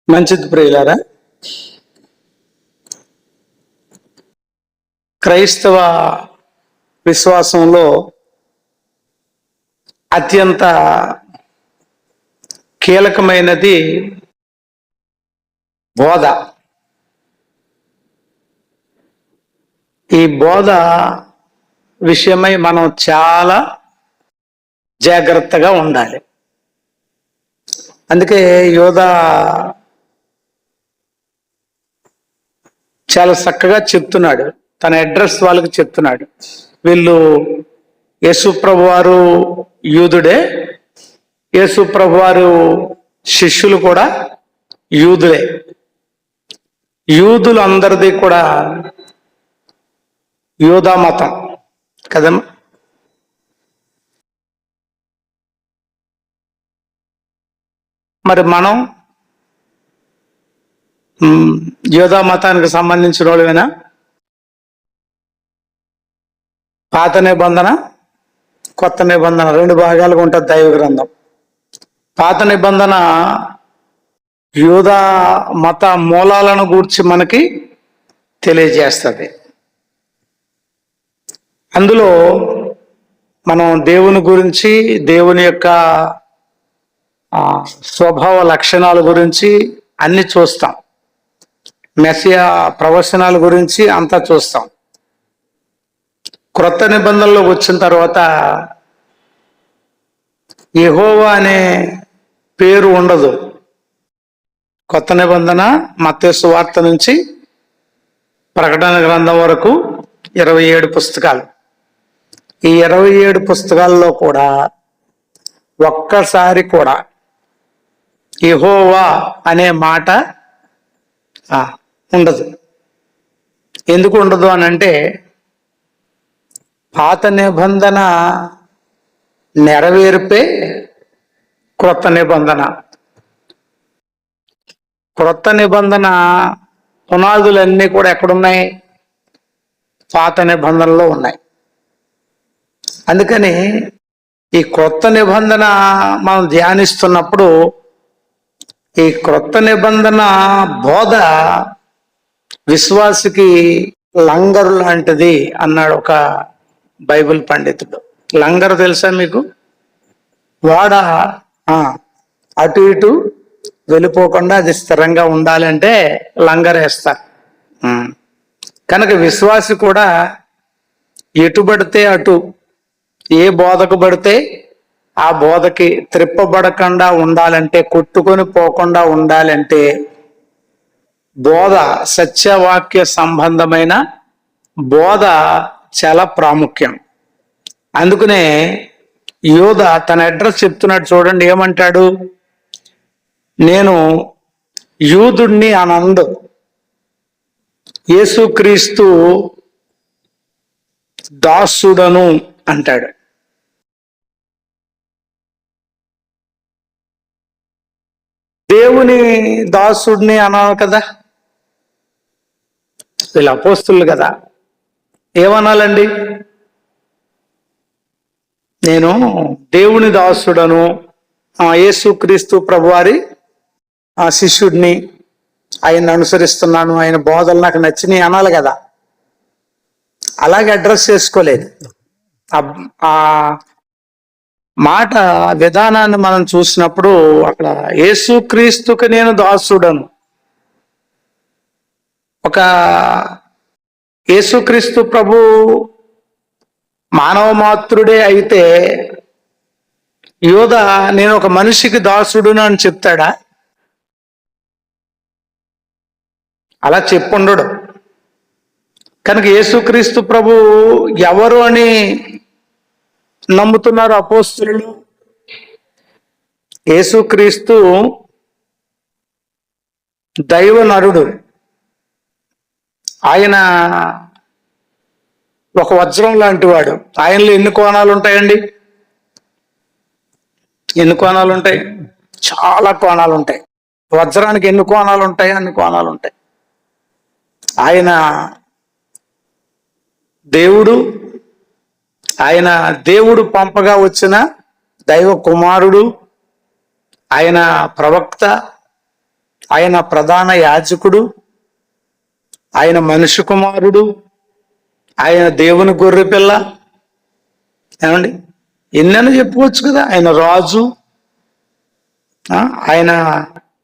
మంచిది ప్రియులారా, క్రైస్తవ విశ్వాసంలో అత్యంత కీలకమైనది బోధ. ఈ బోధ విషయమై మనం చాలా జాగ్రత్తగా ఉండాలి. అందుకే యోధా చాలా చక్కగా చెప్తున్నాడు, తన అడ్రస్ వాళ్ళకి చెప్తున్నాడు. వీళ్ళు యేసుప్రభు వారు యూదుడే, యేసుప్రభు వారు శిష్యులు కూడా యూదులే. యూదులు అందరిది కూడా యోధా మతం కదమ్మా. మరి మనం యోధా మతానికి సంబంధించిన వాళ్ళేనా? పాత నిబంధన, కొత్త నిబంధన రెండు భాగాలుగా ఉంటుంది దైవ గ్రంథం. పాత నిబంధన యోధా మత మూలాలను గూర్చి మనకి తెలియజేస్తుంది. అందులో మనం దేవుని గురించి, దేవుని యొక్క స్వభావ లక్షణాల గురించి అన్ని చూస్తాం. మెస్సియా ప్రవచనాల గురించి అంతా చూస్తాం. క్రొత్త నిబంధనలోకి వచ్చిన తర్వాత యెహోవా అనే పేరు ఉండదు. కొత్త నిబంధన మత్తయి సువార్త నుంచి ప్రకటన గ్రంథం వరకు 27 పుస్తకాలు. ఈ 27 పుస్తకాల్లో కూడా ఒక్కసారి కూడా యెహోవా అనే మాట ఉండదు. ఎందుకు ఉండదు అని అంటే, పాత నిబంధన నెరవేర్పే క్రొత్త నిబంధన. క్రొత్త నిబంధన పునాదులన్నీ కూడా ఎక్కడున్నాయి? పాత నిబంధనలో ఉన్నాయి. అందుకని ఈ క్రొత్త నిబంధన మనం ధ్యానిస్తున్నప్పుడు ఈ క్రొత్త నిబంధన బోధ విశ్వాసికి లంగరు లాంటిది అన్నాడు ఒక బైబిల్ పండితుడు. లంగరు తెలుసా మీకు? వాడ అటు ఇటు వెళ్ళిపోకుండా అది స్థిరంగా ఉండాలంటే లంగరేస్తారు. కనుక విశ్వాసి కూడా ఎటు పడితే అటు, ఏ బోధకు పడితే ఆ బోధకి త్రిప్పబడకుండా ఉండాలంటే, కొట్టుకొని పోకుండా ఉండాలంటే బోధ, సత్యవాక్య సంబంధమైన బోధ చాలా ప్రాముఖ్యం. అందుకనే యోధా తన అడ్రస్ చెప్తున్నాడు. చూడండి ఏమంటాడు, నేను యూదుణ్ణి అనండు, యేసుక్రీస్తు దాసుడను అంటాడు. దేవుని దాసుడిని అనాలి కదా, వీళ్ళు అపోస్తులు కదా, ఏమనాలండి? నేను దేవుని దాసుడను, యేసుక్రీస్తు ప్రభువారి శిష్యుడిని, ఆయన అనుసరిస్తున్నాను, ఆయన బోధలు నాకు నచ్చినాయి అనాలి కదా. అలాగే అడ్రస్ చేసుకోలేదు. ఆ మాట విధానాన్ని మనం చూసినప్పుడు అక్కడ యేసుక్రీస్తుకి నేను దాసుడను, ఒక యేసుక్రీస్తు ప్రభు మానవ మాతృడే అయితే యోధా నేను ఒక మనిషికి దాసుడును అని చెప్తాడా? అలా చెప్పుండడు. కనుక యేసుక్రీస్తు ప్రభు ఎవరు అని నమ్ముతున్నారు అపోస్తులు? యేసుక్రీస్తు దైవ నరుడు. ఆయన ఒక వజ్రం లాంటి వాడు. ఆయనలో ఎన్ని కోణాలు ఉంటాయండి? ఎన్ని కోణాలు ఉంటాయి? చాలా కోణాలు ఉంటాయి. వజ్రానికి ఎన్ని కోణాలు ఉంటాయి? అన్ని కోణాలు ఉంటాయి. ఆయన దేవుడు, ఆయన దేవుడు పంపగా వచ్చిన దైవ కుమారుడు, ఆయన ప్రవక్త, ఆయన ప్రధాన యాజకుడు, ఆయన మనుష్య కుమారుడు, ఆయన దేవుని గొర్రెపిల్ల. ఏమండి, ఎన్నైనా చెప్పుకోవచ్చు కదా. ఆయన రాజు, ఆయన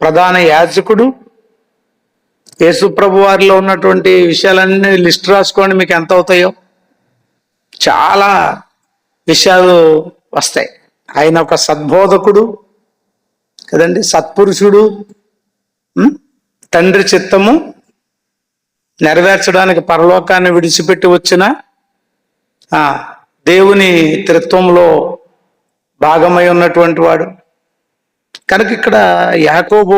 ప్రధాన యాజకుడు. యేసు ప్రభు వారిలో ఉన్నటువంటి విషయాలన్నీ లిస్ట్ రాసుకోండి, మీకు ఎంత అవుతాయో చాలా విషయాలు వస్తాయి. ఆయన ఒక సద్బోధకుడు కదండి, సత్పురుషుడు, తండ్రి చిత్తము నెరవేర్చడానికి పరలోకాన్ని విడిచిపెట్టి వచ్చిన దేవుని త్రిత్వంలో భాగమై ఉన్నటువంటి వాడు. కనుక ఇక్కడ యాకోబు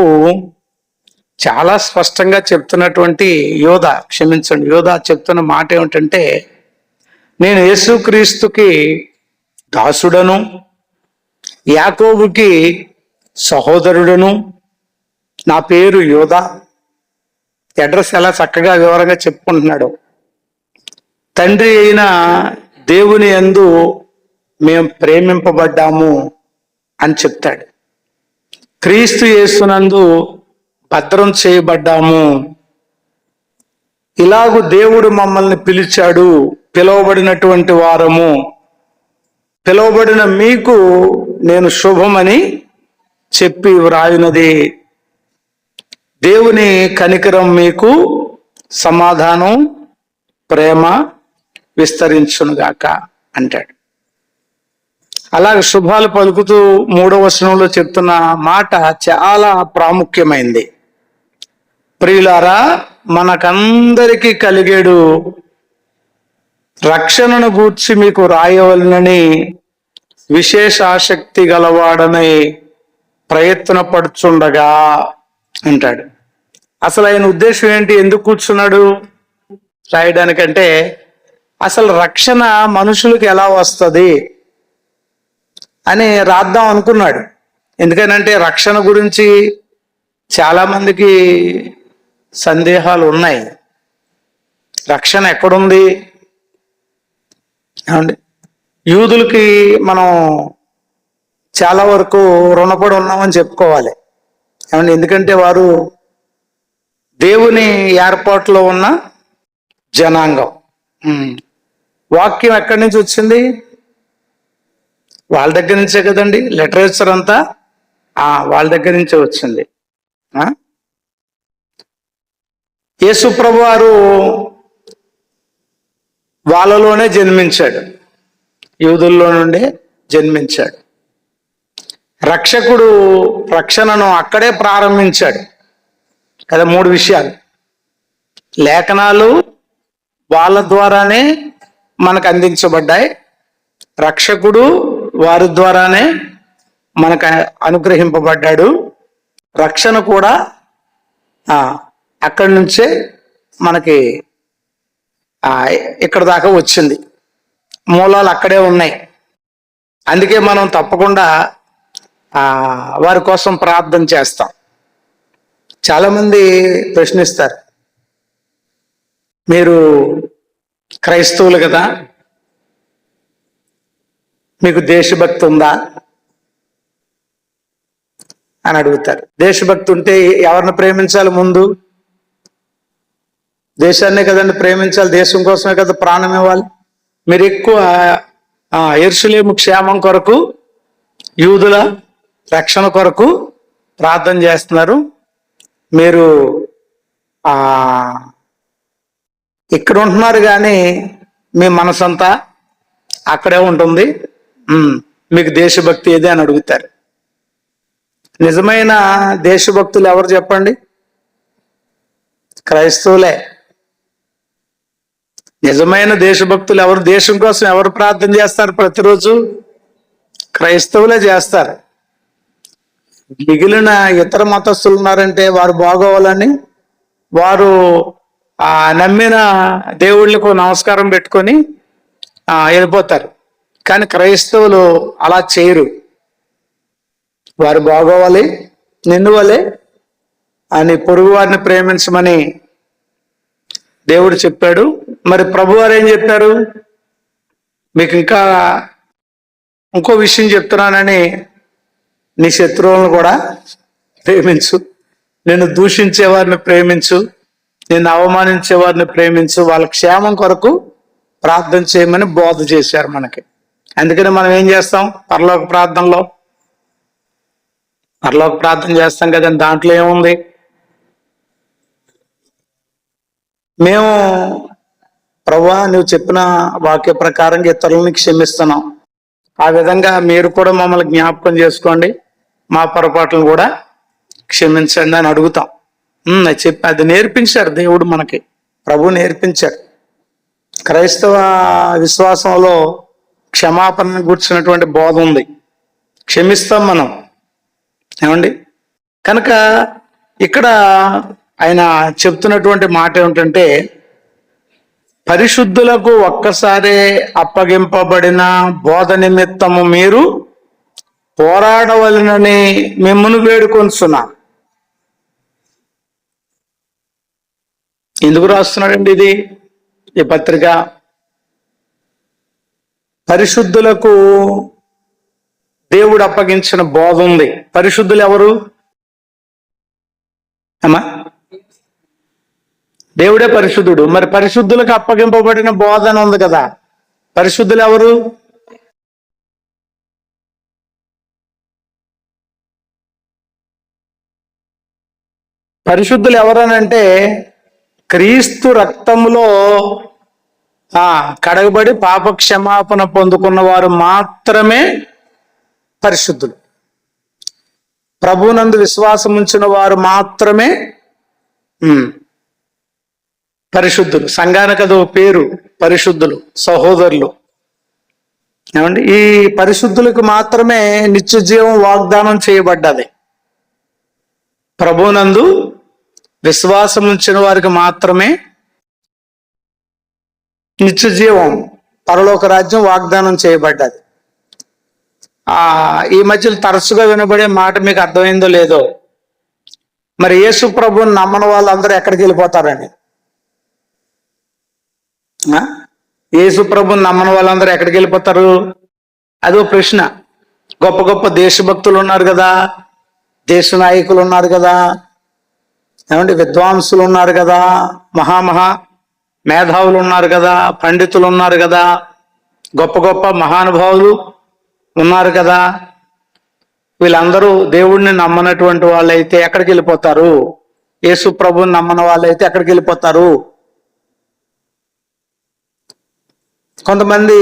చాలా స్పష్టంగా చెప్తున్నటువంటి యోధ చెప్తున్న మాట ఏమిటంటే, నేను యేసుక్రీస్తుకి దాసుడను, యాకోబుకి సహోదరుడను, నా పేరు యోధ. అడ్రస్ ఎలా చక్కగా వివరంగా చెప్పుకుంటున్నాడు. తండ్రి అయిన దేవుని యందు మేము ప్రేమింపబడ్డాము అని చెప్తాడు. క్రీస్తు యేసునందు భద్రం చేయబడ్డాము. ఇలాగూ దేవుడు మమ్మల్ని పిలిచాడు, పిలువబడినటువంటి వారము. పిలువబడిన మీకు నేను శుభమని చెప్పి వ్రాయునది. దేవుని కనికరం మీకు సమాధానం, ప్రేమ విస్తరించునుగాక అంటాడు. అలాగే శుభాలు పలుకుతూ 3వ వచనంలో చెప్తున్న మాట చాలా ప్రాముఖ్యమైంది. ప్రియులారా, మనకందరికీ కలిగేడు రక్షణను గూర్చి మీకు రాయవలనని విశేష ఆసక్తి గలవాడని ప్రయత్నపడుచుండగా అంటాడు. అసలు ఆయన ఉద్దేశం ఏంటి? ఎందుకు కూర్చున్నాడు రాయడానికంటే, అసలు రక్షణ మనుషులకు ఎలా వస్తుంది అని రాద్దాం అనుకున్నాడు. ఎందుకనంటే రక్షణ గురించి చాలా మందికి సందేహాలు ఉన్నాయి. రక్షణ ఎక్కడుంది? ఏమండి, యూదులకి మనం చాలా వరకు రుణపడి ఉన్నామని చెప్పుకోవాలి. ఏమండి, ఎందుకంటే వారు దేవుని ఏర్పాటులో ఉన్న జనాంగం. వాక్యం ఎక్కడి నుంచి వచ్చింది? వాళ్ళ దగ్గర నుంచే కదండి. లిటరేచర్ అంతా వాళ్ళ దగ్గర నుంచే వచ్చింది. యేసు ప్రభు వారు వాళ్ళలోనే జన్మించాడు, యూదుల్లో నుండే జన్మించాడు. రక్షకుడు రక్షణను అక్కడే ప్రారంభించాడు కదా. 3 విషయాలు, లేఖనాలు వాళ్ళ ద్వారానే మనకు అందించబడ్డాయి, రక్షకుడు వారి ద్వారానే మనకు అనుగ్రహింపబడ్డాడు, రక్షణ కూడా అక్కడి నుంచే మనకి ఇక్కడ దాకా వచ్చింది. మూలాలు అక్కడే ఉన్నాయి. అందుకే మనం తప్పకుండా వారి కోసం ప్రార్థన చేస్తాం. చాలామంది ప్రశ్నిస్తారు, మీరు క్రైస్తవులు కదా, మీకు దేశభక్తి ఉందా అని అడుగుతారు. దేశభక్తి ఉంటే ఎవరిని ప్రేమించాలి? ముందు దేశాన్నే కదండి ప్రేమించాలి. దేశం కోసమే కదా ప్రాణం ఇవ్వాలి. మీరు ఎక్కువ యెరూషలేము క్షేమం కొరకు, యూదుల రక్షణ కొరకు ప్రార్థన చేస్తున్నారు. మీరు ఇక్కడ ఉంటున్నారు కానీ మీ మనసంతా అక్కడే ఉంటుంది. మీకు దేశభక్తి ఏది అని అడుగుతారు. నిజమైన దేశభక్తులు ఎవరు చెప్పండి? క్రైస్తవులే. నిజమైన దేశభక్తులు ఎవరు? దేశం కోసం ఎవరు ప్రార్థన చేస్తారు ప్రతిరోజు? క్రైస్తవులే చేస్తారు. మిగిలిన ఇతర మతస్థులు ఉన్నారంటే వారు బాగోవాలని వారు నమ్మిన దేవుళ్ళకు నమస్కారం పెట్టుకొని వెళ్ళిపోతారు. కానీ క్రైస్తవులు అలా చేయరు. వారు బాగోవాలి, నిన్ను వలే అని పొరుగు వారిని ప్రేమించమని దేవుడు చెప్పాడు. మరి ప్రభువారు ఏం చెప్పారు? మీకు ఇంకా ఇంకో విషయం చెప్తున్నానని, నీ శత్రువులను కూడా ప్రేమించు, నిన్ను దూషించే వారిని ప్రేమించు, నిన్ను అవమానించే వారిని ప్రేమించు, వాళ్ళ క్షేమం కొరకు ప్రార్థన చేయమని బోధ చేశారు మనకి. అందుకని మనం ఏం చేస్తాం? పరలోక ప్రార్థన చేస్తాం కదండి. దాంట్లో ఏముంది? మేము ప్రభువా నువ్వు చెప్పిన వాక్య ప్రకారంగా ఇతరులని క్షమిస్తున్నాం, ఆ విధంగా మీరు కూడా మమ్మల్ని జ్ఞాపకం చేసుకోండి, మా పొరపాట్లను కూడా క్షమించండి అని అడుగుతాం. చెప్పి అది నేర్పించారు దేవుడు మనకి, ప్రభు నేర్పించాడు. క్రైస్తవ విశ్వాసంలో క్షమాపణను కూర్చున్నటువంటి బోధ ఉంది. క్షమిస్తాం మనం, ఏమండి? కనుక ఇక్కడ ఆయన చెప్తున్నటువంటి మాట ఏమిటంటే, పరిశుద్ధులకు ఒక్కసారే అప్పగింపబడిన బోధ నిమిత్తము మీరు పోరాడవలనని మిమ్మల్ని వేడుకొంచున్నాను. ఎందుకు రాస్తున్నాడండి ఈ పత్రిక? పరిశుద్ధులకు దేవుడు అప్పగించిన బోధ ఉంది. పరిశుద్ధులు ఎవరు అమ్మా? దేవుడే పరిశుద్ధుడు. మరి పరిశుద్ధులకు అప్పగింపబడిన బోధ అని ఉంది కదా, పరిశుద్ధులు ఎవరు? పరిశుద్ధులు ఎవరనంటే క్రీస్తు రక్తములో కడగబడి పాప క్షమాపణ పొందుకున్న వారు మాత్రమే పరిశుద్ధులు. ప్రభువునందు విశ్వాసం ఉంచిన వారు మాత్రమే పరిశుద్ధులు. సంఘానికి అదో పేరు, పరిశుద్ధులు, సహోదరులు. ఏమండి? ఈ పరిశుద్ధులకు మాత్రమే నిత్య జీవం వాగ్దానం చేయబడ్డది. ప్రభువునందు విశ్వాసం ఉంచిన వారికి మాత్రమే నిత్య జీవం, పరలోక రాజ్యం వాగ్దానం చేయబడ్డది. ఈ మధ్యలో తరచుగా వినబడే మాట మీకు అర్థమైందో లేదో, మరి యేసు ప్రభువుని నమ్మని వాళ్ళందరూ ఎక్కడికి వెళ్ళిపోతారని. యేసు ప్రభువుని నమ్మని వాళ్ళందరూ ఎక్కడికి వెళ్ళిపోతారు? అదో ప్రశ్న. గొప్ప గొప్ప దేశభక్తులు ఉన్నారు కదా, దేశ నాయకులు ఉన్నారు కదా, ఏమంటే విద్వాంసులు ఉన్నారు కదా, మహా మేధావులు ఉన్నారు కదా, పండితులు ఉన్నారు కదా, గొప్ప గొప్ప మహానుభావులు ఉన్నారు కదా. వీళ్ళందరూ దేవుడిని నమ్మనటువంటి వాళ్ళైతే ఎక్కడికి వెళ్ళిపోతారు? యేసు ప్రభువుని నమ్మని వాళ్ళైతే ఎక్కడికి వెళ్ళిపోతారు? కొంతమంది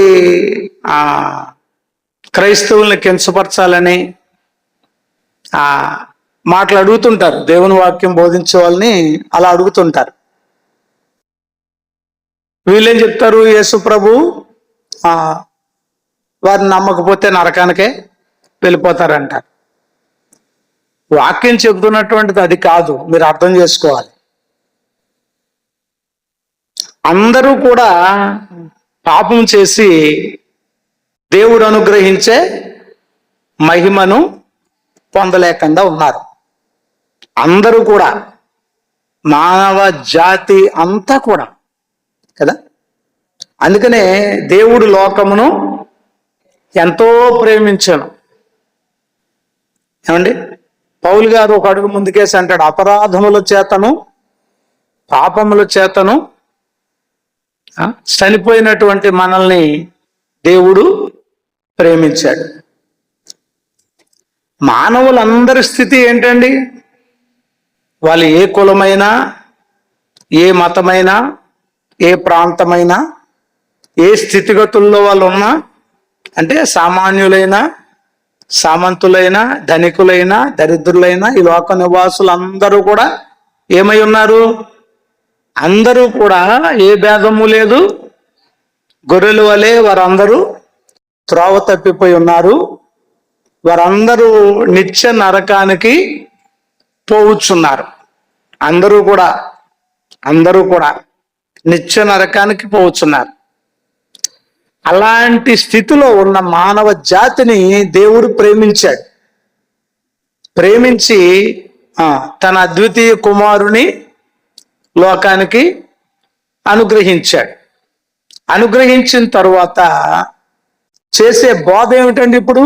క్రైస్తవుల్ని కించపరచాలని మాటలు అడుగుతుంటారు. దేవుని వాక్యం బోధించే వాళ్ళని అలా అడుగుతుంటారు. వీళ్ళేం చెప్తారు? యేసు ప్రభు వారిని నమ్మకపోతే నరకానికే వెళ్ళిపోతారంటారు. వాక్యం చెబుతున్నటువంటిది అది కాదు, మీరు అర్థం చేసుకోవాలి. అందరూ కూడా పాపం చేసి దేవుడు అనుగ్రహించే మహిమను పొందలేకుండా ఉన్నారు. అందరూ కూడా, మానవ జాతి అంతా కూడా కదా. అందుకనే దేవుడు లోకమును ఎంతో ప్రేమించాను. ఏమండి? పౌలు గారు ఒక అడుగు ముందుకేసి అంటాడు, అపరాధముల చేతను పాపముల చేతను చనిపోయినటువంటి మనల్ని దేవుడు ప్రేమించాడు. మానవులందరి స్థితి ఏంటండి? వాళ్ళు ఏ కులమైనా, ఏ మతమైనా, ఏ ప్రాంతమైనా, ఏ స్థితిగతుల్లో వాళ్ళు ఉన్నా, అంటే సామాన్యులైనా, సామంతులైనా, ధనికులైనా, దరిద్రులైనా, ఈ లోక నివాసులందరూ కూడా ఏమై ఉన్నారు? అందరూ కూడా ఏ భేదము లేదు, గొర్రెల వలె వారందరూ త్రోవ తప్పిపోయి ఉన్నారు. వారందరూ నిత్య నరకానికి పోవచ్చున్నారు. అందరూ కూడా నిత్య నరకానికి పోవచ్చున్నారు. అలాంటి స్థితిలో ఉన్న మానవ జాతిని దేవుడు ప్రేమించాడు. ప్రేమించి తన అద్వితీయ కుమారుని లోకానికి అనుగ్రహించాడు. అనుగ్రహించిన తరువాత చేసే బోధ ఏమిటండి? ఇప్పుడు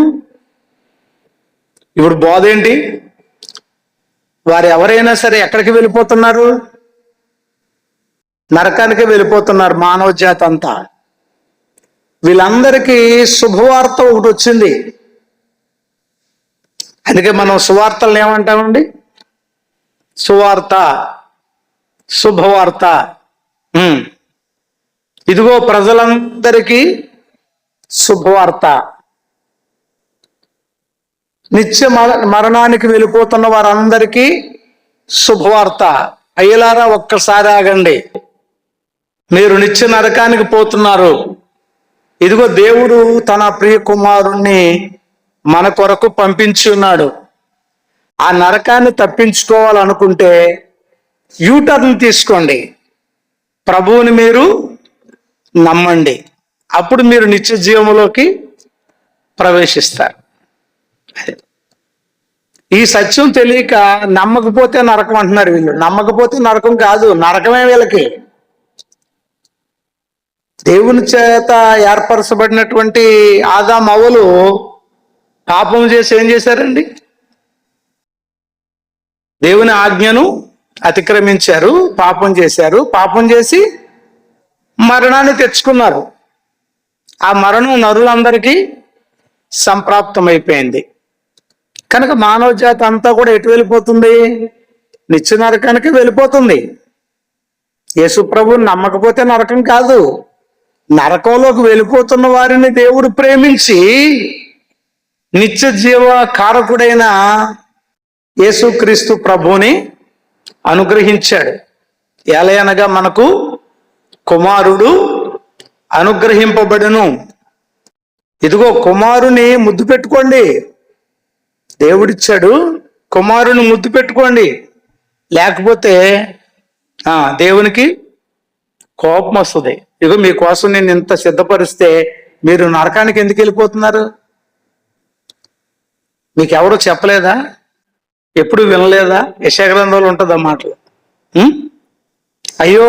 బోధ ఏంటి? వారు ఎవరైనా సరే ఎక్కడికి వెళ్ళిపోతున్నారు? నరకానికి వెళ్ళిపోతున్నారు మానవ జాతి అంతా. వీళ్ళందరికీ శుభవార్త ఒకటి వచ్చింది. అందుకే మనం సువార్తలను ఏమంటామండి? సువార్త, శుభవార్త. ఇదిగో ప్రజలందరికీ శుభవార్త. నిత్య మరణానికి వెళ్ళిపోతున్న వారందరికీ శుభవార్త. అయ్యలారా ఒక్కసారి ఆగండి, మీరు నిత్య నరకానికి పోతున్నారు. ఇదిగో దేవుడు తన ప్రియ కుమారుణ్ణి మన కొరకు పంపించి ఉన్నాడు. ఆ నరకాన్ని తప్పించుకోవాలనుకుంటే యూటర్న్ తీసుకోండి, ప్రభువుని మీరు నమ్మండి. అప్పుడు మీరు నిత్య జీవంలోకి ప్రవేశిస్తారు. ఈ సత్యం తెలియక నమ్మకపోతే నరకం అంటున్నారు వీళ్ళు. నమ్మకపోతే నరకం కాదు, నరకమే వీళ్ళకి. దేవుని చేత ఏర్పరచబడినటువంటి ఆదాము అవ్వలు పాపం చేసి ఏం చేశారండి? దేవుని ఆజ్ఞను అతిక్రమించారు, పాపం చేశారు. పాపం చేసి మరణాన్ని తెచ్చుకున్నారు. ఆ మరణం నరులందరికీ సంప్రాప్తమైపోయింది. కనుక మానవ జాతి అంతా కూడా ఎటు వెళ్ళిపోతుంది? నిత్య నరకానికి వెళ్ళిపోతుంది. యేసు ప్రభువుని నమ్మకపోతే నరకం కాదు, నరకంలోకి వెళ్ళిపోతున్న వారిని దేవుడు ప్రేమించి నిత్య జీవ కారకుడైన యేసుక్రీస్తు ప్రభువుని అనుగ్రహించాడు. ఎలయనగా మనకు కుమారుడు అనుగ్రహింపబడును. ఇదిగో కుమారుని ముద్దు పెట్టుకోండి, దేవుడిచ్చాడు. కుమారుని ముద్దు పెట్టుకోండి, లేకపోతే దేవునికి కోపం వస్తుంది. ఇదిగో మీకోసం నేను ఇంత సిద్ధపరిస్తే మీరు నరకానికి ఎందుకు వెళ్ళిపోతున్నారు? మీకెవరు చెప్పలేదా? ఎప్పుడు వినలేదా? యెషయా గ్రంథంలో ఉంటుంది ఆ మాటలు. అయ్యో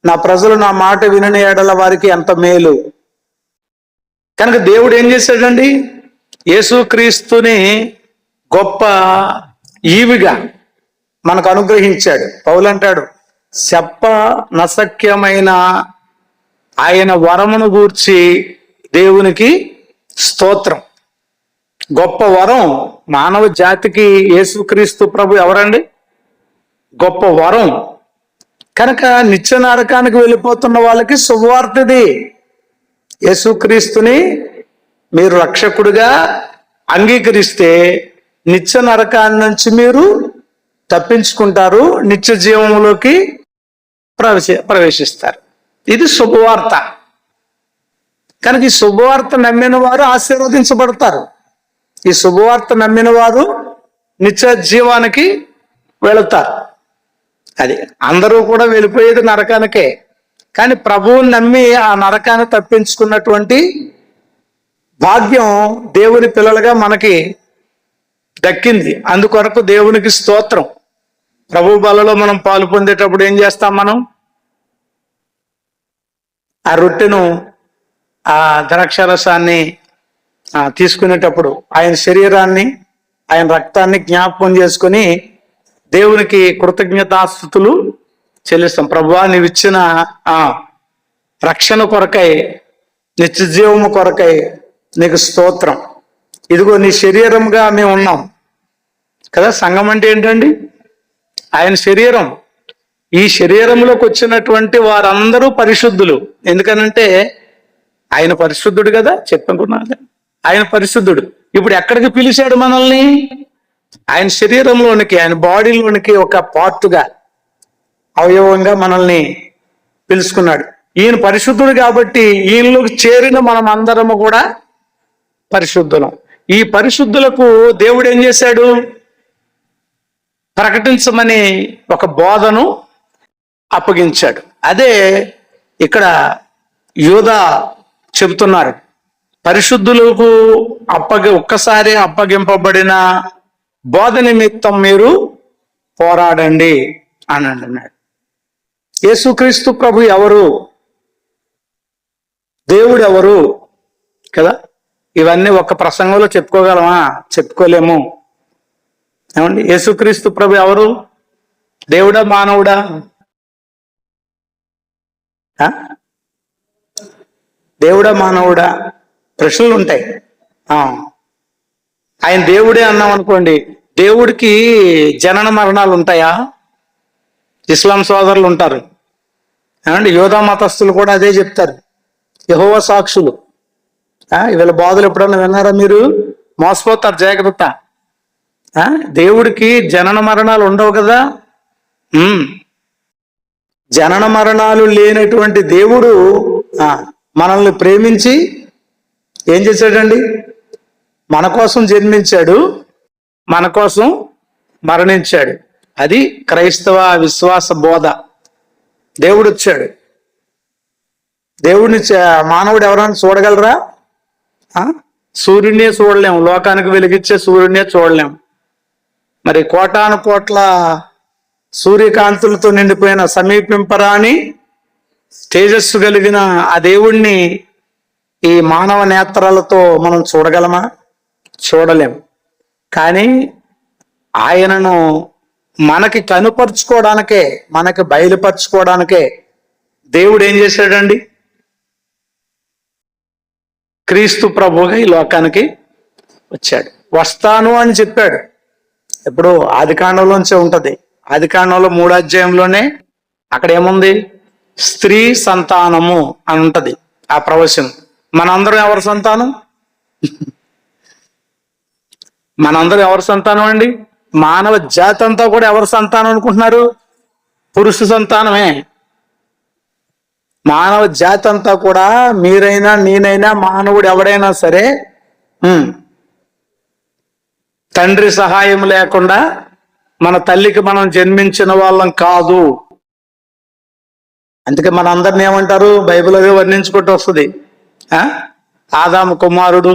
నా ప్రజలు నా మాట వినని ఎడల వారికి ఎంత మేలు. కనుక దేవుడు ఏం చేశాడండి? యేసుక్రీస్తుని గొప్ప ఈవిగా మనకు అనుగ్రహించాడు. పౌలు అంటాడు, చెప్ప నశక్యమైన ఆయన వరమును గూర్చి దేవునికి స్తోత్రం. గొప్ప వరం మానవ జాతికి యేసుక్రీస్తు ప్రభు ఎవరండి? గొప్ప వరం. కనుక నిత్య నరకానికి వెళ్ళిపోతున్న వాళ్ళకి శుభవార్తది. యేసుక్రీస్తుని మీరు రక్షకుడిగా అంగీకరిస్తే నిత్య నరకాన్ని నుంచి మీరు తప్పించుకుంటారు, నిత్య జీవంలోకి ప్రవేశిస్తారు. ఇది శుభవార్త. కనుక ఈ శుభవార్త నమ్మిన వారు ఆశీర్వదించబడతారు. ఈ శుభవార్త నమ్మిన వారు నిత్య జీవానికి వెళుతారు. అది అందరూ కూడా వెళ్ళిపోయేది నరకానికే. కానీ ప్రభువుని నమ్మి ఆ నరకాన్ని తప్పించుకున్నటువంటి భాగ్యం దేవుని పిల్లలుగా మనకి దక్కింది. అందుకొరకు దేవునికి స్తోత్రం. ప్రభు బలలో మనం పాలు పొందేటప్పుడు ఏం చేస్తాం? మనం ఆ రొట్టెను, ఆ ద్రాక్షారసాన్ని తీసుకునేటప్పుడు ఆయన శరీరాన్ని, ఆయన రక్తాన్ని జ్ఞాపకం చేసుకుని దేవునికి కృతజ్ఞతాస్తుతులు చెల్లిస్తాం. ప్రభువా నీవిచ్చిన రక్షణ కొరకై, నిత్య జీవము కొరకై నీకు స్తోత్రం. ఇదిగో నీ శరీరంగా మేము ఉన్నాం కదా. సంఘం అంటే ఏంటండి? ఆయన శరీరం. ఈ శరీరంలోకి వచ్చినటువంటి వారందరూ పరిశుద్ధులు. ఎందుకనంటే ఆయన పరిశుద్ధుడు కదా, చెప్పనుకున్నాను. ఆయన పరిశుద్ధుడు. ఇప్పుడు ఎక్కడికి పిలిచాడు మనల్ని? ఆయన శరీరంలోనికి, ఆయన బాడీలోనికి ఒక పార్ట్గా, అవయవంగా మనల్ని పిలుచుకున్నాడు. ఈయన పరిశుద్ధుడు కాబట్టి ఈయనలోకి చేరిన మనం అందరము కూడా పరిశుద్ధులం. ఈ పరిశుద్ధులకు దేవుడు ఏం చేశాడు? ప్రకటించమని ఒక బోధను అప్పగించాడు. అదే ఇక్కడ యూదా చెబుతున్నారు. పరిశుద్ధులకు ఒక్కసారి అప్పగింపబడిన బోధ నిమిత్తం మీరు పోరాడండి అని అంటున్నాడు. యేసుక్రీస్తు ప్రభు ఎవరు? దేవుడు ఎవరు కదా. ఇవన్నీ ఒక ప్రసంగంలో చెప్పుకోగలమా? చెప్పుకోలేము. ఏమండి? యేసుక్రీస్తు ప్రభు ఎవరు? దేవుడా మానవుడా? ఆ? దేవుడా మానవుడా? ప్రశ్నలు ఉంటాయి. ఆయన దేవుడే అన్నాం అనుకోండి, దేవుడికి జనన మరణాలు ఉంటాయా? ఇస్లాం సోదరులు ఉంటారు, ఏమండి? యోధా మతస్థులు కూడా అదే చెప్తారు, యెహోవా సాక్షులు. వీళ్ళ బాధలు ఎప్పుడన్నా విన్నారా మీరు? మోసపోతారు, జాగ్రత్త. దేవుడికి జనన మరణాలు ఉండవు కదా. జనన మరణాలు లేనటువంటి దేవుడు మనల్ని ప్రేమించి ఏం చేశాడండి? మన కోసం జన్మించాడు, మన కోసం మరణించాడు. అది క్రైస్తవ విశ్వాస బోధ. దేవుడు వచ్చాడు. దేవుడిని మానవుడు ఎవరైనా చూడగలరా? సూర్యుడినే చూడలేము, లోకానికి వెలిగించే సూర్యుడినే చూడలేము. మరి కోటాను కోట్ల సూర్యకాంతులతో నిండిపోయిన సమీపింపరాని తేజస్సు కలిగిన ఆ దేవుణ్ణి ఈ మానవ నేత్రాలతో మనం చూడగలమా? చూడలేం. కానీ ఆయనను మనకి కనుపరుచుకోవడానికే, మనకి బయలుపరుచుకోవడానికే దేవుడు ఏం చేశాడండి? క్రీస్తు ప్రభువుగా ఈ లోకానికి వచ్చాడు. వస్తాను అని చెప్పాడు. ఎప్పుడు? ఆదికాండంలోంచే ఉంటది. ఆదికాండంలో 3వ అధ్యాయంలోనే అక్కడ ఏముంది? స్త్రీ సంతానము అని ఉంటది ఆ ప్రవచనం. మనందరం ఎవరి సంతానం? మనందరం ఎవరి సంతానం అండి? మానవ జాతి అంతా కూడా ఎవరి సంతానం అనుకుంటున్నారు? పురుష సంతానమే. మానవ జాతి అంతా కూడా, మీరైనా నేనైనా మానవుడు ఎవడైనా సరే తండ్రి సహాయం లేకుండా మన తల్లికి మనం జన్మించిన వాళ్ళం కాదు. అందుకే మన అందరిని ఏమంటారు? బైబిల్ అదే వర్ణించుకుంటూ వస్తుంది. ఆదాము కుమారుడు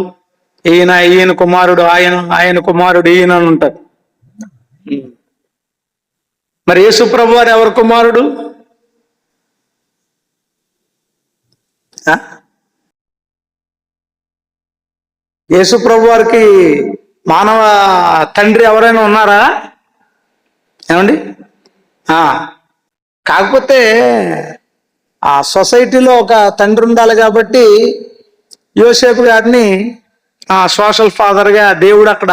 ఈయన, ఈయన కుమారుడు ఆయన, ఆయన కుమారుడు ఈయన అని ఉంటారు. మరి యేసు ప్రభు వారు ఎవరి కుమారుడు? యేసు ప్రభు వారికి మానవ తండ్రి ఎవరైనా ఉన్నారా? ఏమండి? కాకపోతే ఆ సొసైటీలో ఒక తండ్రి ఉండాలి కాబట్టి యోసేపు గారిని సోషల్ ఫాదర్గా దేవుడు అక్కడ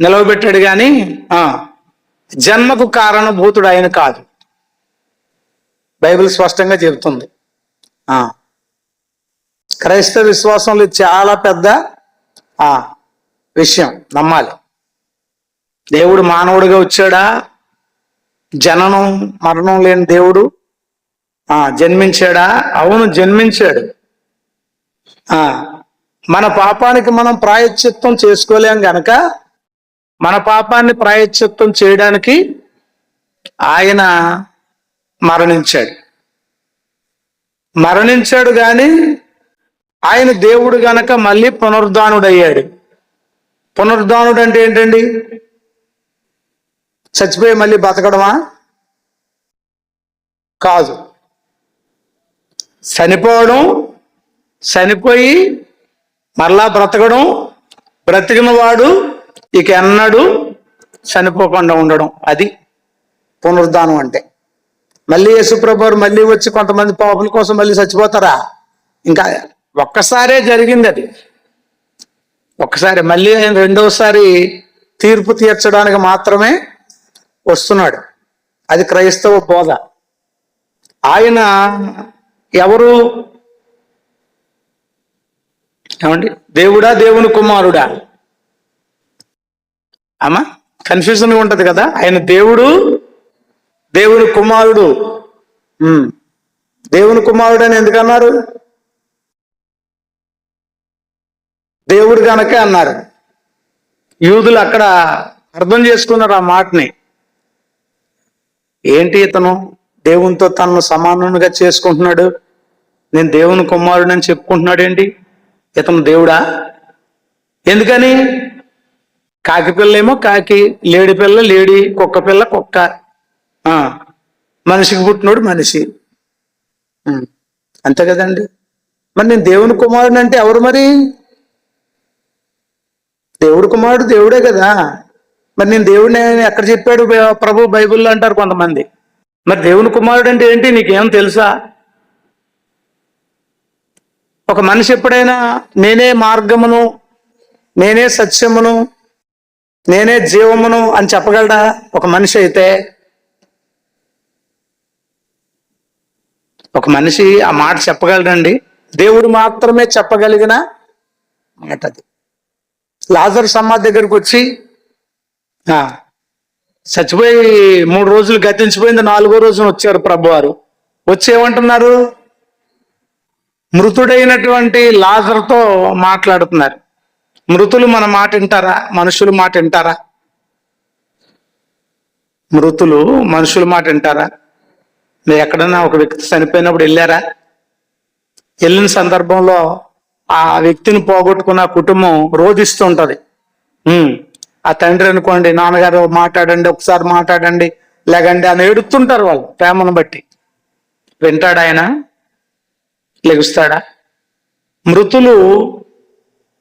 నిలవబెట్టాడు. కానీ జన్మకు కారణభూతుడు ఆయన కాదు. బైబిల్ స్పష్టంగా చెబుతుంది. క్రైస్తవ విశ్వాసంలో చాలా పెద్ద విషయం, నమ్మాలి. దేవుడు మానవుడిగా వచ్చాడా? జననం మరణం లేని దేవుడు జన్మించాడా? అవును, జన్మించాడు. మన పాపానికి మనం ప్రాయశ్చిత్తం చేసుకోలేం గనక మన పాపాన్ని ప్రాయశ్చిత్తం చేయడానికి ఆయన మరణించాడు. కానీ ఆయన దేవుడు గనక మళ్ళీ పునరుద్ధానుడయ్యాడు. పునరుద్ధానుడు అంటే ఏంటండి? చచ్చిపోయి మళ్ళీ బతకడమా? కాదు. చనిపోవడం, చనిపోయి మరలా బ్రతకడం, బ్రతికిన వాడు ఇక ఎన్నడూ చనిపోకుండా ఉండడం. అది పునరుద్ధానం అంటే. మళ్ళీ యేసుప్రభు వారు మళ్ళీ వచ్చి కొంతమంది పాపుల కోసం మళ్ళీ చచ్చిపోతారా? ఇంకా ఒక్కసారే జరిగింది అది. ఒక్కసారి. మళ్ళీ ఆయన రెండవసారి తీర్పు తీర్చడానికి మాత్రమే వస్తున్నాడు. అది క్రైస్తవ బోధ. ఆయన ఎవరు? ఏమండి? దేవుడా, దేవుని కుమారుడా? కన్ఫ్యూజన్ ఉంటది కదా. ఆయన దేవుడు, దేవుని కుమారుడు. దేవుని కుమారుడు అని ఎందుకన్నారు? దేవుడు గనకే అన్నారు. యూదులు అక్కడ అర్థం చేసుకున్నారు ఆ మాటని. ఏంటి ఇతను దేవునితో తనను సమానంగా చేసుకుంటున్నాడు, నేను దేవుని కుమారుడు అని చెప్పుకుంటున్నాడు ఏంటి? ఇతను దేవుడా? ఎందుకని? కాకి పిల్లేమో కాకి, లేడి పిల్ల లేడి, కుక్క పిల్ల కుక్క, మనిషికి పుట్టినోడు మనిషి, అంతే కదండి. మరి నేను దేవుని కుమారుడు అంటే ఎవరు? మరి దేవుడు కుమారుడు దేవుడే కదా. మరి నేను దేవుడిని ఎక్కడ చెప్పాడు ప్రభు బైబిల్లో అంటారు కొంతమంది. మరి దేవుని కుమారుడు అంటే ఏంటి నీకేం తెలుసా? ఒక మనిషి ఎప్పుడైనా నేనే మార్గమును, నేనే సత్యమును, నేనే జీవమును అని చెప్పగలడా? ఒక మనిషి అయితే ఒక మనిషి ఆ మాట చెప్పగలడండి? దేవుడు మాత్రమే చెప్పగలిగిన మాట అది. లాజరు సమాధి దగ్గరికి వచ్చి చచ్చిపోయి 3 రోజులు గతించిపోయింది, 4వ రోజున వచ్చారు ప్రభువారు. వచ్చి ఏమంటున్నారు? మృతుడైనటువంటి లాజరుతో మాట్లాడుతున్నారు. మృతులు మన మాట వింటారా? మనుషుల మాట వింటారా? మృతులు మనుషుల మాట వింటారా? మీరు ఎక్కడన్నా ఒక వ్యక్తి చనిపోయినప్పుడు వెళ్ళారా? వెళ్ళిన సందర్భంలో ఆ వ్యక్తిని పోగొట్టుకున్న కుటుంబం రోధిస్తూ ఉంటది. ఆ తండ్రి అనుకోండి, నాన్నగారు మాట్లాడండి, ఒకసారి మాట్లాడండి, లేకండి అని ఏడుతుంటారు వాళ్ళు ప్రేమను బట్టి. వింటాడా ఆయన? లెగుస్తాడా? మృతులు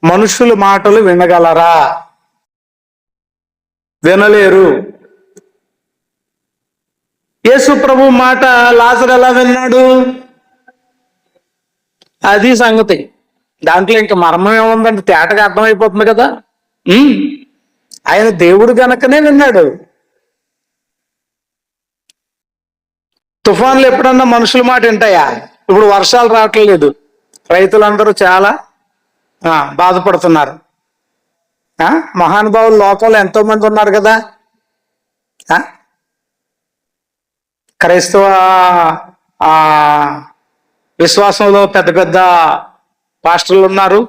మనుషుల మాటలు వినగలరా? వినలేరు. యేసు ప్రభు మాట లాజరు ఎలా విన్నాడు? అది సంగతి. దాంట్లో ఇంకా మర్మం ఏముందంటే తేటగా అర్థమైపోతుంది కదా. ఆయన దేవుడు గనకనే విన్నాడు. తుఫాన్లు ఎప్పుడన్నా మనుషుల మాట వింటాయా? ఇప్పుడు వర్షాలు రావట్లేదు, రైతులందరూ చాలా బాధపడుతున్నారు. మహానుభావులు లోకంలో ఎంతో మంది ఉన్నారు కదా. క్రైస్తవ విశ్వాసంలో పెద్ద పెద్ద పాస్టర్లు ఉన్నారు.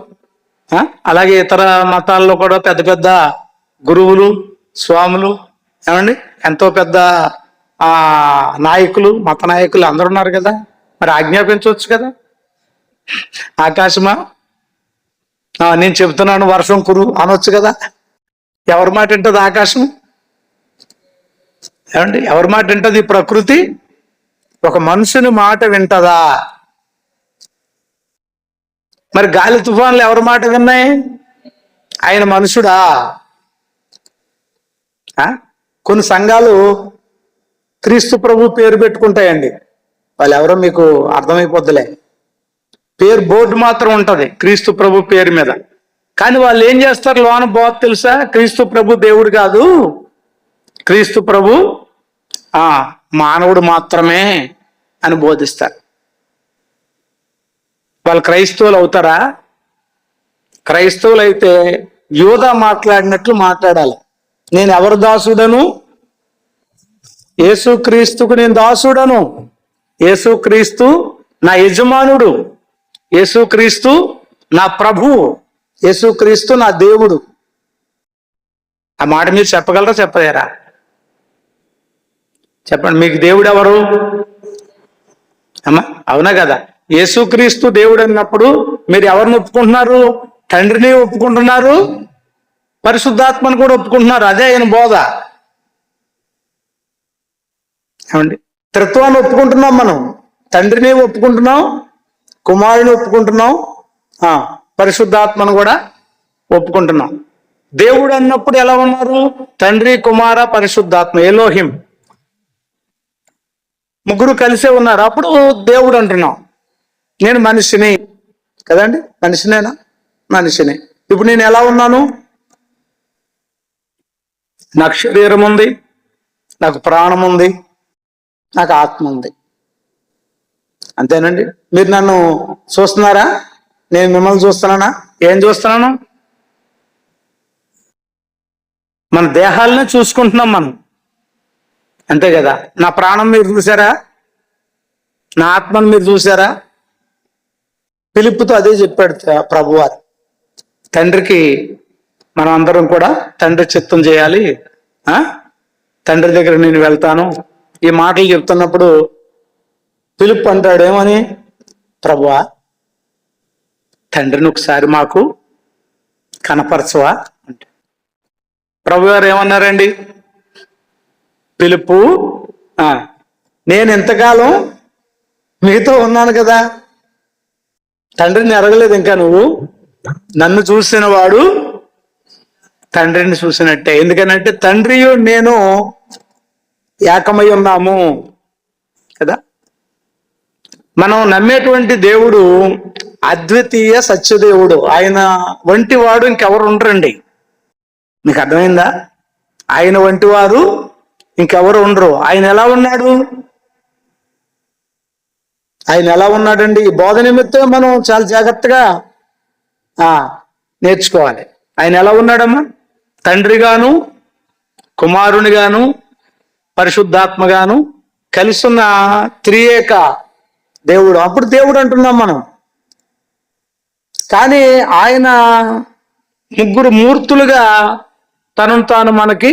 అలాగే ఇతర మతాల్లో కూడా పెద్ద పెద్ద గురువులు, స్వాములు, ఏమండి ఎంతో పెద్ద నాయకులు, మత నాయకులు అందరూ ఉన్నారు కదా. మరి ఆజ్ఞాపించవచ్చు కదా. ఆకాశమా నేను చెబుతున్నాను వర్షం కురు అనొచ్చు కదా. ఎవరి మాట వింటది ఆకాశం? ఏమండి ఎవరి మాట వింటది ప్రకృతి? ఒక మనుషుని మాట వింటదా? మరి గాలి తుఫాన్లు ఎవరి మాట విన్నాయి? ఆయన మనుషుడా? కొన్ని సంఘాలు క్రీస్తు ప్రభు పేరు పెట్టుకుంటాయండి. వాళ్ళు ఎవరో మీకు అర్థమైపోద్దులే. పేరు బోర్డు మాత్రం ఉంటది క్రీస్తు ప్రభు పేరు మీద. కానీ వాళ్ళు ఏం చేస్తారు? లోన బోధ తెలుసా? క్రీస్తు ప్రభు దేవుడు కాదు, క్రీస్తు ప్రభు మానవుడు మాత్రమే అని బోధిస్తారు. వాళ్ళు క్రైస్తవులు అవుతారా? క్రైస్తవులు అయితే యోధా మాట్లాడినట్లు మాట్లాడాలి. నేను ఎవరు దాసుడను? యేసుక్రీస్తుకు నేను దాసుడను. యేసుక్రీస్తు నా యజమానుడు, యేసుక్రీస్తు నా ప్రభువు, యేసుక్రీస్తు నా దేవుడు. ఆ మాట మీరు చెప్పగలరా? చెప్పలేరా? చెప్పండి. మీకు దేవుడు ఎవరు? అమ్మా అవునా కదా. యేసుక్రీస్తు దేవుడు అన్నప్పుడు మీరు ఎవరిని ఒప్పుకుంటున్నారు? తండ్రిని ఒప్పుకుంటున్నారు, పరిశుద్ధాత్మను కూడా ఒప్పుకుంటున్నారు. అదే ఆయన బోధ. ఏమండి త్రిత్వాన్ని ఒప్పుకుంటున్నాం మనం. తండ్రిని ఒప్పుకుంటున్నాం, కుమారుని ఒప్పుకుంటున్నాం, పరిశుద్ధాత్మను కూడా ఒప్పుకుంటున్నాం. దేవుడు అన్నప్పుడు ఎలా ఉన్నారు? తండ్రి, కుమార, పరిశుద్ధాత్మ, ఎలోహిం ముగ్గురు కలిసే ఉన్నారు. అప్పుడు దేవుడు అంటున్నాం. నేను మనిషిని కదండి. మనిషినేనా? మనిషిని. ఇప్పుడు నేను ఎలా ఉన్నాను? నాకు శరీరం ఉంది, నాకు ప్రాణం ఉంది, నాకు ఆత్మ ఉంది. అంతేనండి. మీరు నన్ను చూస్తున్నారా? నేను మిమ్మల్ని చూస్తున్నానా? ఏం చూస్తున్నాను? మన దేహాలనే చూసుకుంటున్నాం మనం, అంతే కదా. నా ప్రాణం మీరు చూసారా? నా ఆత్మను మీరు చూసారా? పిలుపుతో అదే చెప్పాడు ప్రభువారు. తండ్రికి మనం అందరం కూడా తండ్రి చిత్తం చేయాలి. తండ్రి దగ్గర నేను వెళ్తాను. ఈ మాటలు చెప్తున్నప్పుడు పిలుపు అంటాడు ఏమని? ప్రభువా తండ్రిని ఒకసారి మాకు కనపరచవా అంటే. ప్రభువారు ఏమన్నారండి? పిలుపు నేను ఎంతకాలం మీతో ఉన్నాను కదా, తండ్రిని ఎరగలేదు ఇంకా నువ్వు. నన్ను చూసిన వాడు తండ్రిని చూసినట్టే. ఎందుకనంటే తండ్రియు నేను ఏకమై ఉన్నాము కదా. మనం నమ్మేటువంటి దేవుడు అద్వితీయ సత్యదేవుడు. ఆయన వంటి వాడు ఇంకెవరు ఉండరండి. మీకు అర్థమైందా? ఆయన వంటి వారు ఇంకెవరు ఉండరు. ఆయన ఎలా ఉన్నాడు? ఆయన ఎలా ఉన్నాడండి? ఈ బోధ నిమిత్తం మనం చాలా జాగ్రత్తగా నేర్చుకోవాలి. ఆయన ఎలా ఉన్నాడమ్మా? తండ్రిగాను, కుమారునిగాను, పరిశుద్ధాత్మగాను కలిసి ఉన్న త్రియేక దేవుడు. అప్పుడు దేవుడు అంటున్నాం మనం. కానీ ఆయన ముగ్గురు మూర్తులుగా తనను తాను మనకి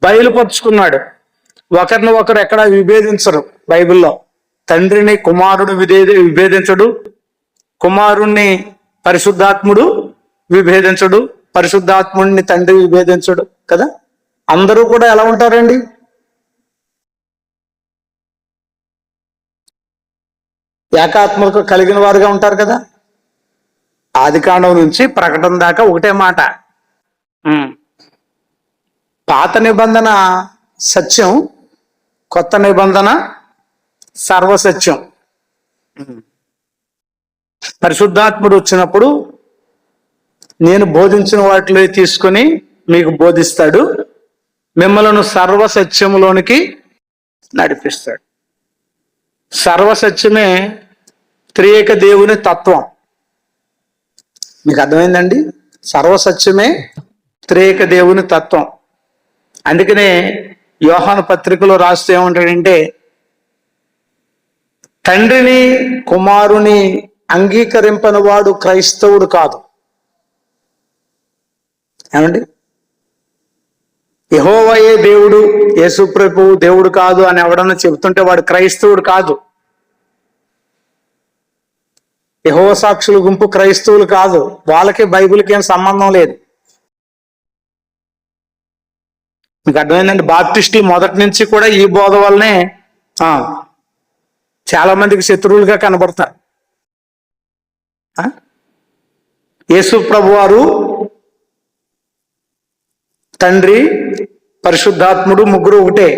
బయలుపరుచుకున్నాడు. ఒకరిని ఒకరు ఎక్కడ విభేదించరు బైబిల్లో. తండ్రిని కుమారుడు విభేదించడు, కుమారుణ్ణి పరిశుద్ధాత్ముడు విభేదించడు, పరిశుద్ధాత్ముడిని తండ్రి విభేదించడు కదా. అందరూ కూడా ఎలా ఉంటారండి? ఏకాత్మక కలిగిన వారుగా ఉంటారు కదా. ఆదికాండం నుంచి ప్రకటన దాకా ఒకటే మాట. పాత నిబంధన సత్యం, కొత్త నిబంధన సర్వసత్యం. పరిశుద్ధాత్ముడు వచ్చినప్పుడు నేను బోధించిన వాటిలో తీసుకొని మీకు బోధిస్తాడు, మిమ్మల్ని సర్వసత్యములోనికి నడిపిస్తాడు. సర్వసత్యమే త్రియేక దేవుని తత్వం. మీకు అర్థమైందండి? సర్వసత్యమే త్రియేక దేవుని తత్వం. అందుకనే యోహాను పత్రికలో రాస్తూ ఏమంటాడంటే, తండ్రిని కుమారుని అంగీకరింపని వాడు క్రైస్తవుడు కాదు. ఏమండి? యెహోవాయే దేవుడు, యేసు ప్రభువు దేవుడు కాదు అని ఎవడన్నా చెబుతుంటే వాడు క్రైస్తవుడు కాదు. యెహోవా సాక్షుల గుంపు క్రైస్తవులు కాదు. వాళ్ళకి బైబిల్కి ఏం సంబంధం లేదు. మీకు అర్థమైందండి? బాప్టిస్టులు మొదటి నుంచి కూడా ఈ బోధ వల్లనే చాలా మందికి శత్రువులుగా కనబడతారు. యేసు ప్రభు వారు తండ్రి, పరిశుద్ధాత్ముడు ముగ్గురు ఒకటే.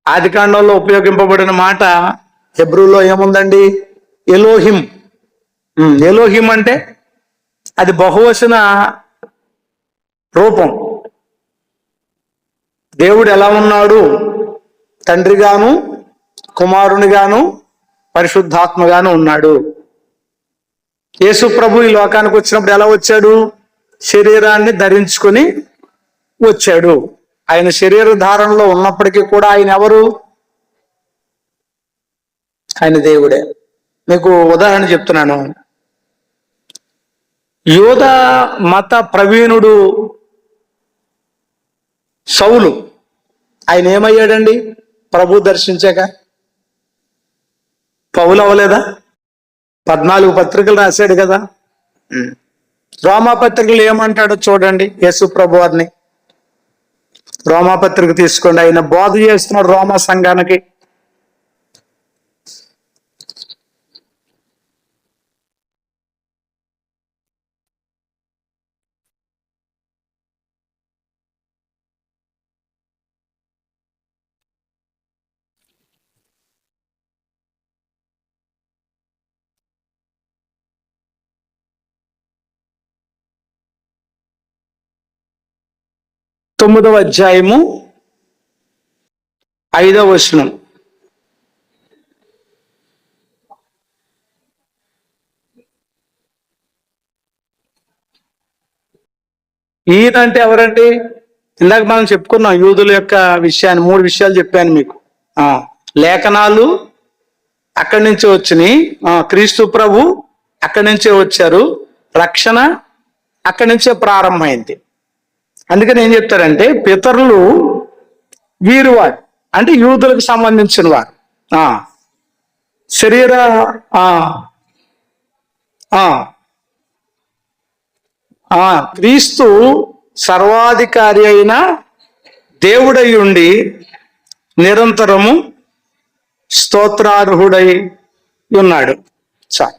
ఆదికాండంలో ఉపయోగింపబడిన మాట హెబ్రూలో ఏముందండి? ఎలోహిం. ఎలోహిం అంటే అది బహువచన రూపం. దేవుడు ఎలా ఉన్నాడు? తండ్రిగాను, కుమారునిగాను, పరిశుద్ధాత్మగాను ఉన్నాడు. యేసు ప్రభు ఈ లోకానికి వచ్చినప్పుడు ఎలా వచ్చాడు? శరీరాన్ని ధరించుకొని వచ్చాడు. ఆయన శరీర ధారణలో ఉన్నప్పటికీ కూడా ఆయన ఎవరు? ఆయన దేవుడే. మీకు ఉదాహరణ చెప్తున్నాను. యోధ మత ప్రవీణుడు సౌలు, ఆయన ఏమయ్యాడండి ప్రభు దర్శించాక? పౌలు అవ్వలేదా? 14 పత్రికలు రాశాడు కదా. రోమా పత్రికలు ఏమంటాడో చూడండి. యేసు ప్రభు వారిని రోమా పత్రిక తీసుకోండి. ఆయన బోధ చేస్తున్నాడు రోమా సంఘానికి. తొమ్మిదవ అధ్యాయము 5వ వచనం. ఈయన అంటే ఎవరండి? ఇందాక మనం చెప్పుకున్నాం యూదుల యొక్క విషయాన్ని. 3 విషయాలు చెప్పాను మీకు. లేఖనాలు అక్కడి నుంచే వచ్చినాయి, క్రీస్తు ప్రభు అక్కడి నుంచే వచ్చారు, రక్షణ అక్కడి నుంచే ప్రారంభమైంది. అందుకని ఏం చెప్తారంటే పితరులు వీరు వారు అంటే యూదులకు సంబంధించిన వారు. శరీర క్రీస్తు సర్వాధికారి అయిన దేవుడై ఉండి నిరంతరము స్తోత్రార్హుడై ఉన్నాడు. చాలు.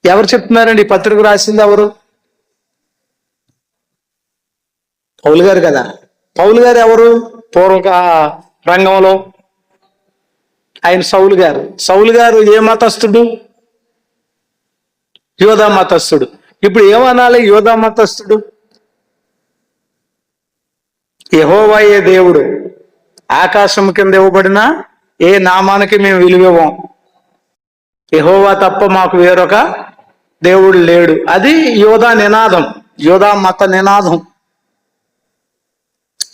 ఎవరు చెప్తున్నారండి? ఈ పత్రిక రాసింది ఎవరు? పౌలు గారు కదా. పౌలు గారు ఎవరు? పూర్వక రంగంలో ఆయన సౌలు గారు. సౌలు గారు ఏ మతస్థుడు? యోధా మతస్థుడు. ఇప్పుడు ఏమనాలి యోధా మతస్థుడు? యెహోవాయే దేవుడు, ఆకాశం కింద ఇవ్వబడిన ఏ నామానికి మేము విలువివ్వం, యెహోవా తప్ప మాకు వేరొక దేవుడు లేడు. అది యోధా నినాదం, యోధా మత నినాదం.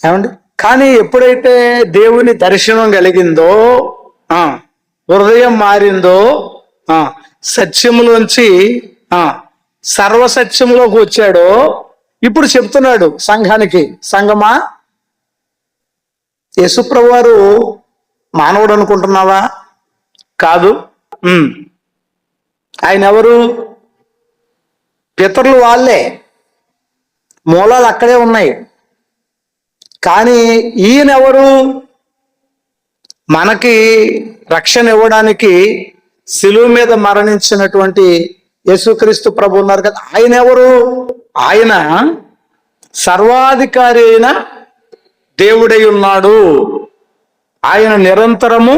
ఏమండి? కానీ ఎప్పుడైతే దేవుని దర్శనం కలిగిందో, హృదయం మారిందో, సత్యములోంచి సర్వసత్యములోకి వచ్చాడో, ఇప్పుడు చెప్తున్నాడు సంఘానికి, సంఘమా, యేసుప్రభు వారు మానవుడు అనుకుంటున్నావా? కాదు. ఆయన ఎవరు? పితరులు వాళ్ళే, మూలాలు అక్కడే ఉన్నాయి. కానీ ఈయన ఎవరు? మనకి రక్షణ ఇవ్వడానికి శిలువ మీద మరణించినటువంటి యేసుక్రీస్తు ప్రభు ఉన్నారు కదా. ఆయన ఎవరు? ఆయన సర్వాధికారి అయిన దేవుడై ఉన్నాడు. ఆయన నిరంతరము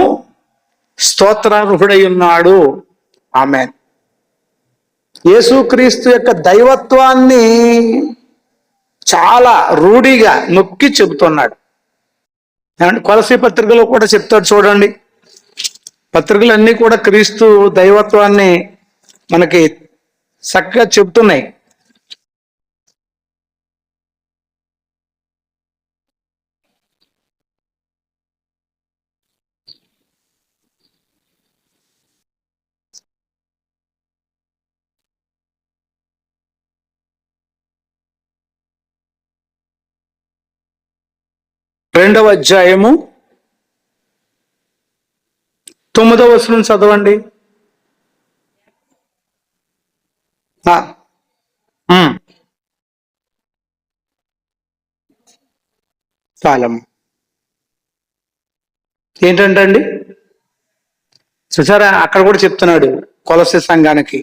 స్తోత్రార్హుడై ఉన్నాడు. ఆమేన్. యేసుక్రీస్తు యొక్క దైవత్వాన్ని చాలా రూఢిగా నొక్కి చెబుతున్నాడు. కొలసీ పత్రికలో కూడా చెప్తాడు చూడండి. పత్రికలన్నీ కూడా క్రీస్తు దైవత్వాన్ని మనకి చక్కగా చెప్తున్నాయి. రెండవ అధ్యాయము 9వ వచనం చదవండి. కాలం ఏంటంటే అండి, చూసారా, అక్కడ కూడా చెప్తున్నాడు కొలసీ సంఘానికి.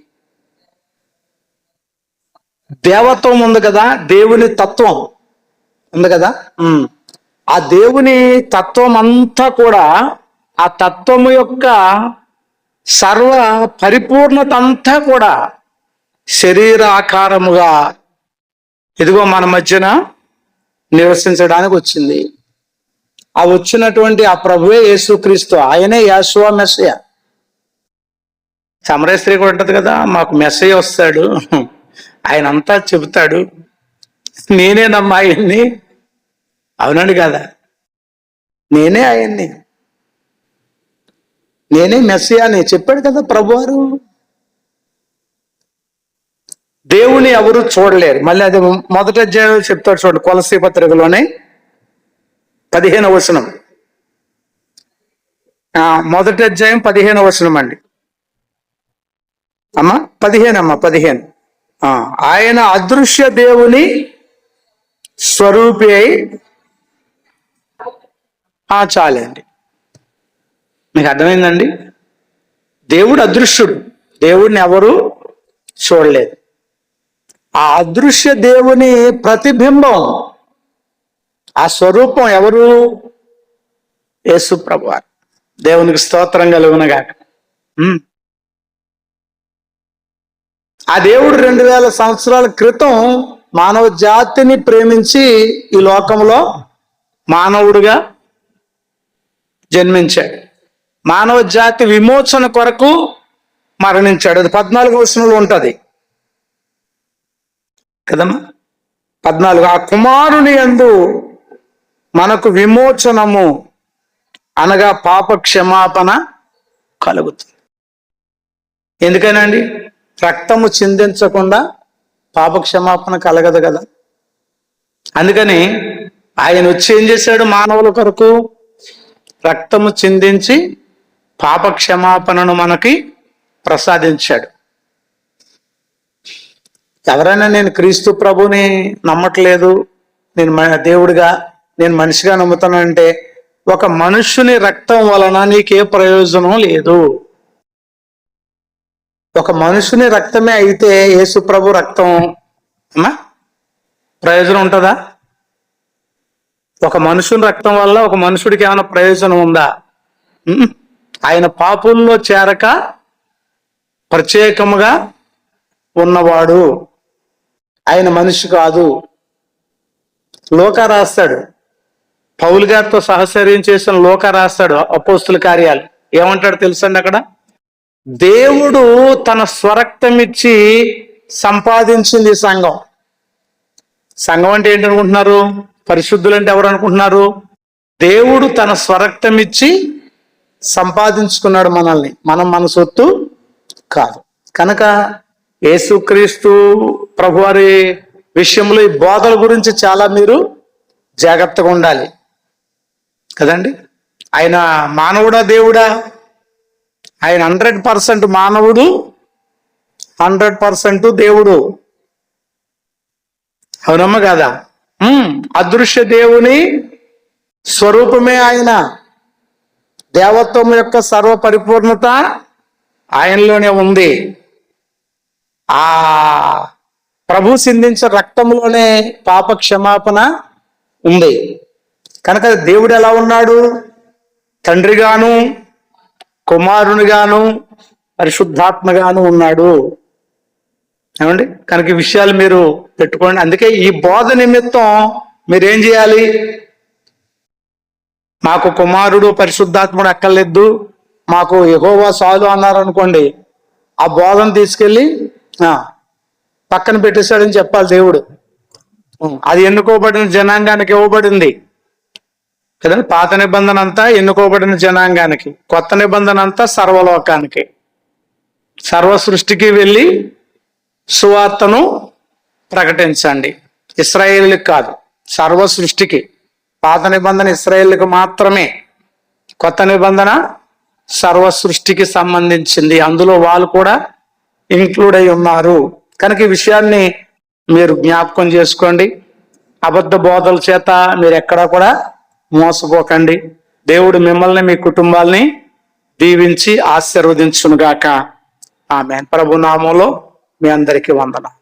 దేవత్వం ఉంది కదా, దేవుని తత్వం ఉంది కదా. ఆ దేవుని తత్వం అంతా కూడా, ఆ తత్వము యొక్క సర్వ పరిపూర్ణత అంతా కూడా శరీర ఆకారముగా ఇదిగో మన మధ్యన నివసించడానికి వచ్చింది. ఆ వచ్చినటువంటి ఆ ప్రభువే యేసుక్రీస్తు. ఆయనే యెహోవా మెస్సీయ. సమరయ స్త్రీ కూడా ఉంటది కదా, మాకు మెస్సీయ వస్తాడు, ఆయన అంతా చెబుతాడు, నేనేనమ్మా ఆయన్ని. అవునండి కదా, నేనే ఆయన్ని, నేనే మెస్సీయా అని చెప్పాడు కదా ప్రభువారు. దేవుని ఎవరు చూడలేరు. మళ్ళీ అది మొదటి అధ్యాయంలో చెప్తాడు చూడండి, కొలసీ పత్రికలోనే 15వ వచనం. మొదటి అధ్యాయం 15వ వచనం అండి. 15. ఆయన అదృశ్య దేవుని స్వరూపి అయి, చాలండి, మీకు అర్థమైందండి. దేవుడు అదృశ్యుడు, దేవుడిని ఎవరు చూడలేదు. ఆ అదృశ్య దేవుని ప్రతిబింబం, ఆ స్వరూపం ఎవరు? యేసు ప్రభువారు. దేవునికి స్తోత్రం కలుగునగాక. ఆ దేవుడు 2000 సంవత్సరాల క్రితం మానవ జాతిని ప్రేమించి ఈ లోకంలో మానవుడిగా జన్మించాడు. మానవ జాతి విమోచన కొరకు మరణించాడు. అది 14వ వచనంలో ఉంటది కదమ్మా. 14. ఆ కుమారుని యందు మనకు విమోచనము అనగా పాప క్షమాపణ కలుగుతుంది. ఎందుకనండి? రక్తము చిందించకుండా పాప క్షమాపణ కలగదు కదా. అందుకని ఆయన వచ్చి ఏం చేశాడు? మానవుల కొరకు రక్తము చిందించి పాప క్షమాపణను మనకి ప్రసాదించాడు. ఎవరైనా నేను క్రీస్తు ప్రభుని నమ్మట్లేదు, నేను దేవుడిగా, నేను మనిషిగా నమ్ముతానంటే, ఒక మనుష్యుని రక్తం వలన నీకే ప్రయోజనం లేదు. ఒక మనుషుని రక్తమే అయితే యేసు ప్రభు రక్తం ప్రయోజనం ఉంటుందా? ఒక మనుషుని రక్తం వల్ల ఒక మనుషుడికి ఏమైనా ప్రయోజనం ఉందా? ఆయన పాపుల్లో చేరక ప్రత్యేకముగా ఉన్నవాడు, ఆయన మనిషి కాదు. లూకా రాస్తాడు, పౌలు గారితో సహచర్యం చేసిన లూకా రాస్తాడు అపోస్తుల కార్యాలు. ఏమంటాడు తెలుసండి అక్కడ? దేవుడు తన స్వరక్తం ఇచ్చి సంపాదించింది సంఘం. సంఘం అంటే ఏంటనుకుంటున్నారు? పరిశుద్ధులు అంటే ఎవరు అనుకుంటున్నారు? దేవుడు తన స్వరక్తం ఇచ్చి సంపాదించుకున్నాడు మనల్ని. మనం మన సొత్తు కాదు. కనుక యేసుక్రీస్తు ప్రభువారి విషయంలో ఈ బోధల గురించి చాలా మీరు జాగ్రత్తగా ఉండాలి కదండి. ఆయన మానవుడా దేవుడా? ఆయన 100% మానవుడు, 100% దేవుడు. అవునమ్మ కదా? అదృశ్య దేవుని స్వరూపమే ఆయన. దేవత్వం యొక్క సర్వ పరిపూర్ణత ఆయనలోనే ఉంది. ఆ ప్రభు సిందించిన రక్తంలోనే పాప క్షమాపణ ఉంది. కనుక దేవుడు ఎలా ఉన్నాడు? తండ్రిగాను, కుమారునిగాను, పరిశుద్ధాత్మగాను ఉన్నాడు. ఏమండి? కనుక ఈ విషయాలు మీరు పెట్టుకోండి. అందుకే ఈ బోధ నిమిత్తం మీరేం చేయాలి? మాకు కుమారుడు పరిశుద్ధాత్ముడు అక్కర్లేదు, మాకు యెహోవా చాలు అన్నారు అనుకోండి, ఆ బోధన తీసుకెళ్ళి పక్కన పెట్టేశాడని చెప్పాలి దేవుడు. అది ఎన్నుకోబడిన జనాంగానికి ఇవ్వబడింది కదండి. పాత నిబంధన అంతా ఎన్నుకోబడిన జనాంగానికి, కొత్త నిబంధన అంతా సర్వలోకానికి, సర్వ సృష్టికి వెళ్ళి సువార్తను ప్రకటించండి. ఇశ్రాయేలుకి కాదు, సర్వ సృష్టికి. పాత నిబంధన ఇశ్రాయేలుకి మాత్రమే, కొత్త నిబంధన సర్వ సృష్టికి సంబంధించింది. అందులో వాళ్ళు కూడా ఇంక్లూడ్ అయి ఉన్నారు. కనుక ఈ విషయాన్ని మీరు జ్ఞాపకం చేసుకోండి. అబద్ధ బోధల చేత మీరు ఎక్కడా కూడా మోసపోకండి. దేవుడు మిమ్మల్ని, మీ కుటుంబాల్ని దీవించి ఆశీర్వదించునుగాక. ఆమేన్. ప్రభు నామములో మీ అందరికీ వందనాలు.